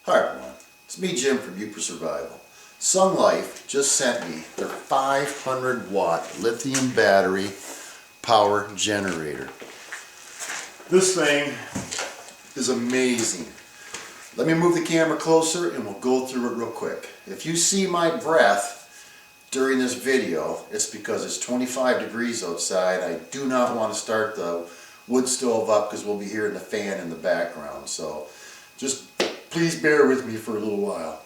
Hi everyone, it's me Jim from U for Survival. SUNGLIFE just sent me their 500 watt lithium battery power generator. This thing is amazing. Let me move the camera closer and we'll go through it real quick. If you see my breath during this video, it's because it's 25 degrees outside. I do not want to start the wood stove up because we'll be hearing the fan in the background. So just please bear with me for a little while.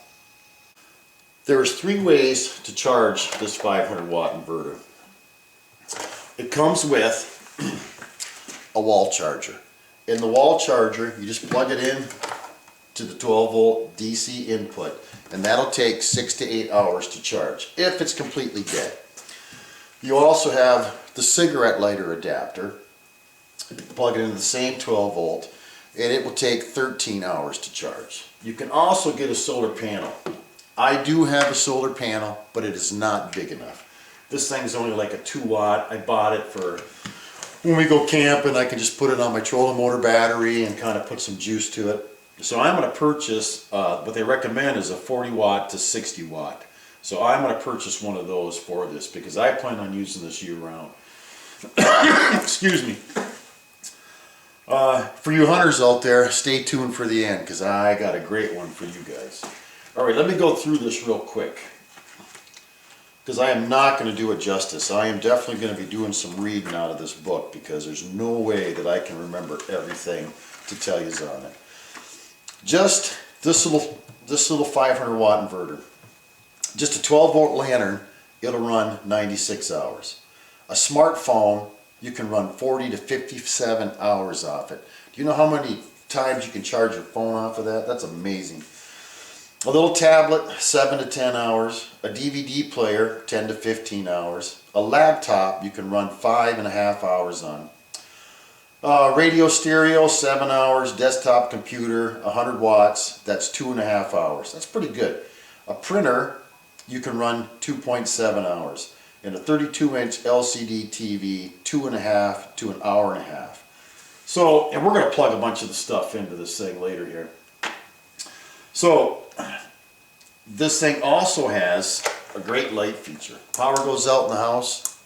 There's 3 ways to charge this 500 watt inverter. It comes with a wall charger. In the wall charger, you just plug it in to the 12 volt DC input, and that'll take 6 to 8 hours to charge if it's completely dead. You also have the cigarette lighter adapter. Plug it into the same 12 volt, and it will take 13 hours to charge. You can also get a solar panel. I do have a solar panel, but it is not big enough. This thing's only like a 2 watt. I bought it for when we go camping. I can just put it on my trolling motor battery and kind of put some juice to it. So I'm going to purchase, what they recommend is a 40 watt to 60 watt. So I'm going to purchase one of those for this because I plan on using this year round. Excuse me. For you hunters out there, stay tuned for the end because I got a great one for you guys. Alright, let me go through this real quick because I am not going to do it justice. I am definitely going to be doing some reading out of this book because there's no way that I can remember everything to tell you on it. Just this little 500 watt inverter. Just a 12 volt lantern, it'll run 96 hours. A smartphone, you can run 40 to 57 hours off it. Do you know how many times you can charge your phone off of that? That's amazing. A little tablet, 7 to 10 hours. A DVD player, 10 to 15 hours. A laptop, you can run 5.5 hours on. Radio stereo, 7 hours. Desktop computer, 100 watts. That's 2.5 hours. That's pretty good. A printer, you can run 2.7 hours. And a 32-inch LCD TV, 2.5 to 1.5 hours. So, and we're going to plug a bunch of the stuff into this thing later here. So, this thing also has a great light feature. Power goes out in the house,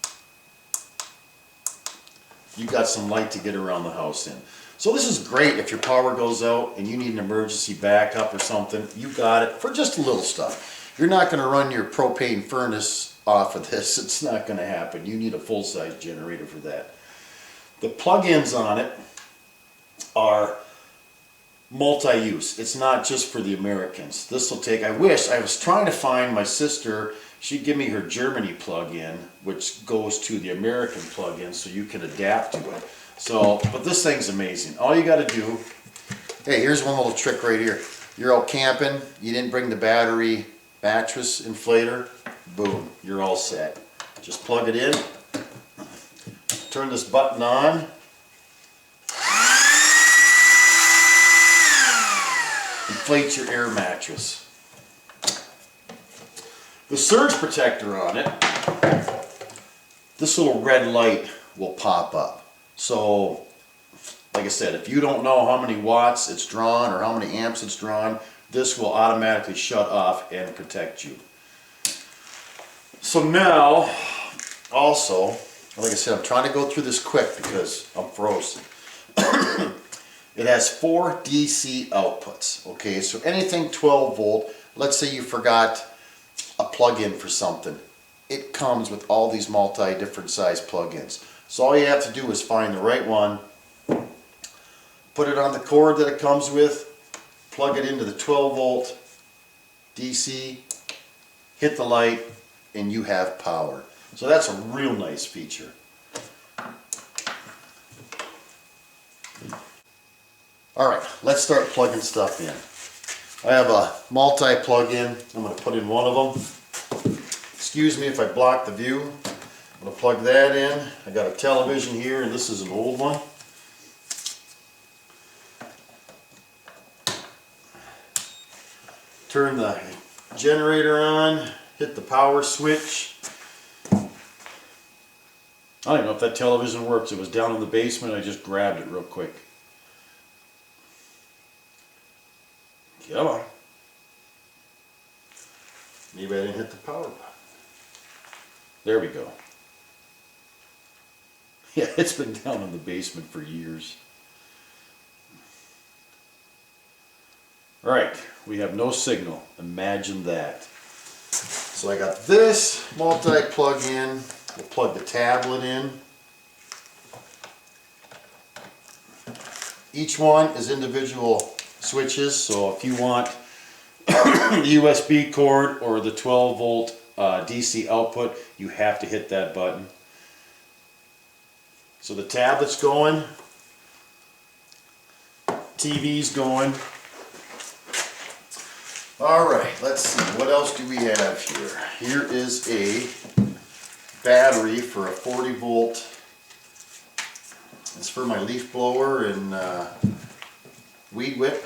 you've got some light to get around the house in. So this is great if your power goes out and you need an emergency backup or something. You got it for just a little stuff. You're not going to run your propane furnace off of this. It's not going to happen. You need a full-size generator for that. The plug-ins on it are multi-use. It's not just for the Americans. This will take, I was trying to find my sister, she'd give me her Germany plug-in, which goes to the American plug-in so you can adapt to it. So, but this thing's amazing. All you got to do, hey, here's one little trick right here. You're out camping, you didn't bring the battery mattress inflator, boom, you're all set. Just plug it in, turn this button on, inflate your air mattress. The surge protector on it, this little red light will pop up. So, like I said, if you don't know how many watts it's drawn or how many amps it's drawn, this will automatically shut off and protect you. So now, also, like I said, I'm trying to go through this quick because I'm frozen. It has 4 DC outputs, okay? So anything 12 volt, let's say you forgot a plug-in for something. It comes with all these different size plug-ins. So all you have to do is find the right one, put it on the cord that it comes with, plug it into the 12 volt DC, hit the light, and you have power. So that's a real nice feature. Alright, let's start plugging stuff in. I have a multi-plug-in. I'm going to put in one of them. Excuse me if I block the view. I'm going to plug that in. I got a television here, and this is an old one. Turn the generator on, hit the power switch. I don't even know if that television works. It was down in the basement. I just grabbed it real quick. Come on. Maybe I didn't hit the power button. There we go. Yeah, it's been down in the basement for years. All right, we have no signal. Imagine that. So I got this multi-plug in. We'll plug the tablet in. Each one is individual switches, so if you want the USB cord or the 12 volt DC output, you have to hit that button. So the tablet's going, TV's going. Alright, let's see, what else do we have here? Here is a battery for a 40 volt. It's for my leaf blower and weed whip.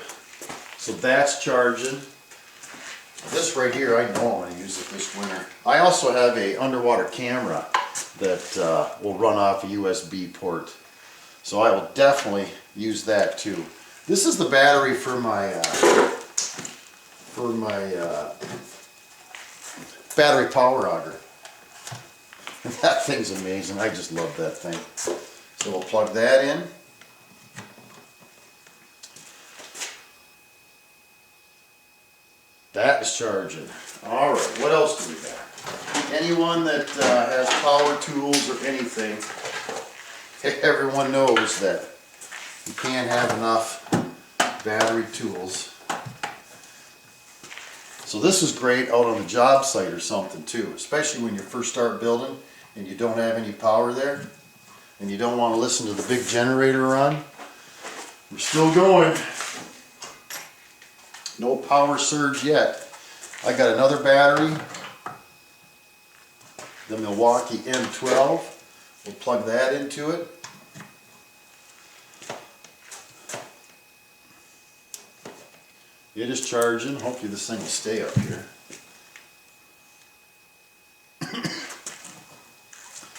So that's charging. This right here, I know I'm going to use it this winter. I also have a underwater camera that will run off a USB port. So I will definitely use that too. This is the battery for my battery power auger. That thing's amazing. I just love that thing. So we'll plug that in. That is charging. Alright, what else do we got? Anyone that has power tools or anything, everyone knows that you can't have enough battery tools. So this is great out on the job site or something too, especially when you first start building and you don't have any power there and you don't want to listen to the big generator run. We're still going. No power surge yet. I got another battery, the Milwaukee M12. We'll plug that into it. It is charging. Hopefully this thing will stay up here. It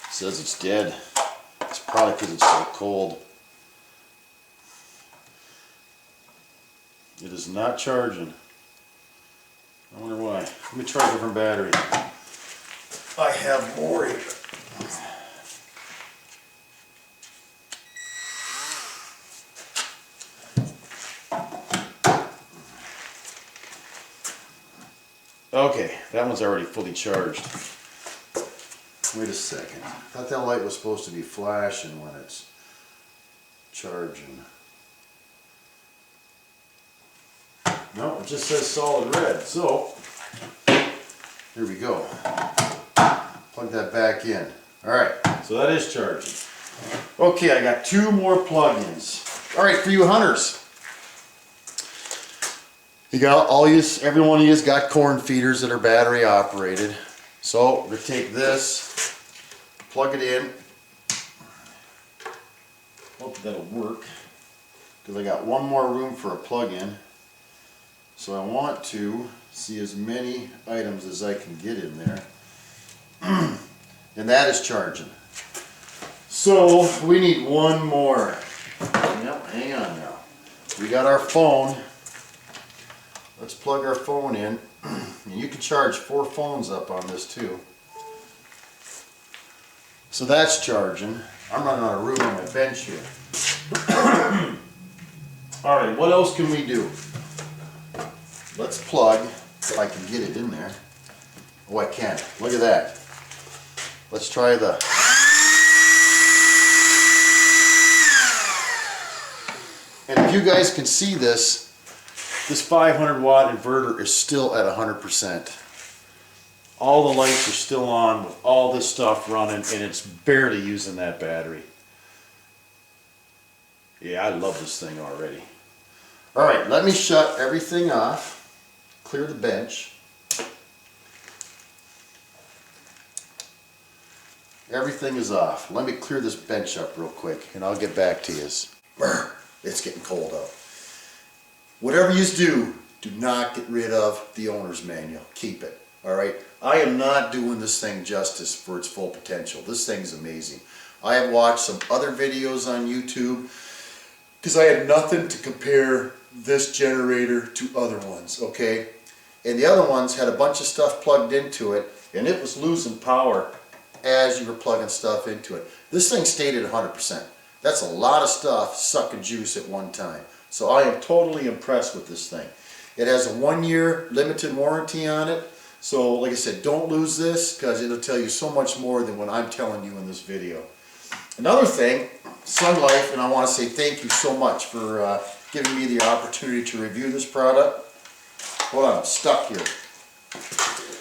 says it's dead. It's probably because it's so cold. It is not charging. I wonder why. Let me try a different battery. I have more here. Okay, that one's already fully charged. Wait a second. I thought that light was supposed to be flashing when it's charging. No, it just says solid red. So, here we go. Plug that back in. Alright, so that is charging. Okay, I got two more plug-ins. Alright, for you hunters. You got every one of you has got corn feeders that are battery operated. So, we're going to take this, plug it in. Hope that'll work. Because I got one more room for a plug-in. So I want to see as many items as I can get in there. And that is charging. So we need one more. Yep, hang on now. We got our phone. Let's plug our phone in. And you can charge 4 phones up on this too. So that's charging. I'm running out of room on my bench here. Alright, what else can we do? Let's plug, if I can get it in there. Oh, I can. Look at that. Let's try the... And if you guys can see this 500 watt inverter is still at 100%. All the lights are still on with all this stuff running and it's barely using that battery. Yeah, I love this thing already. Alright, let me shut everything off. Clear the bench. Everything is off. Let me clear this bench up real quick and I'll get back to you. It's getting cold out. Whatever you do not get rid of the owner's manual. Keep it. Alright? I am not doing this thing justice for its full potential. This thing's amazing. I have watched some other videos on YouTube because I had nothing to compare this generator to other ones, okay? and the other ones had a bunch of stuff plugged into it, and it was losing power as you were plugging stuff into it. This thing stayed at 100%. That's a lot of stuff sucking juice at one time. So I am totally impressed with this thing. It has a 1-year limited warranty on it. So like I said, don't lose this, because it'll tell you so much more than what I'm telling you in this video. Another thing, SUNGLIFE, and I want to say thank you so much for giving me the opportunity to review this product. Hold on, I'm stuck here.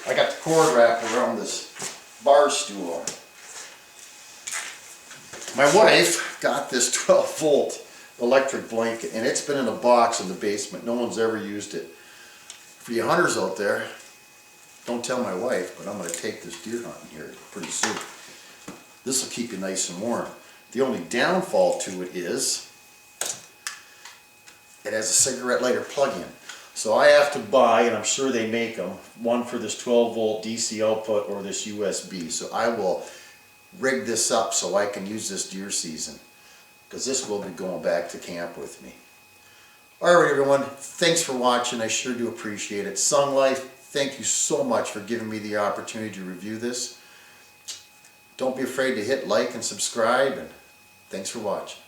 I got the cord wrapped around this bar stool. My wife got this 12 volt electric blanket, and it's been in a box in the basement. No one's ever used it. For you hunters out there, don't tell my wife, but I'm going to take this deer hunting here pretty soon. This will keep you nice and warm. The only downfall to it is it has a cigarette lighter plug-in. So I have to buy, and I'm sure they make them, one for this 12 volt DC output or this USB. So I will rig this up so I can use this deer season, because this will be going back to camp with me. Alright everyone, thanks for watching. I sure do appreciate it. SUNGLIFE, thank you so much for giving me the opportunity to review this. Don't be afraid to hit like and subscribe, and thanks for watching.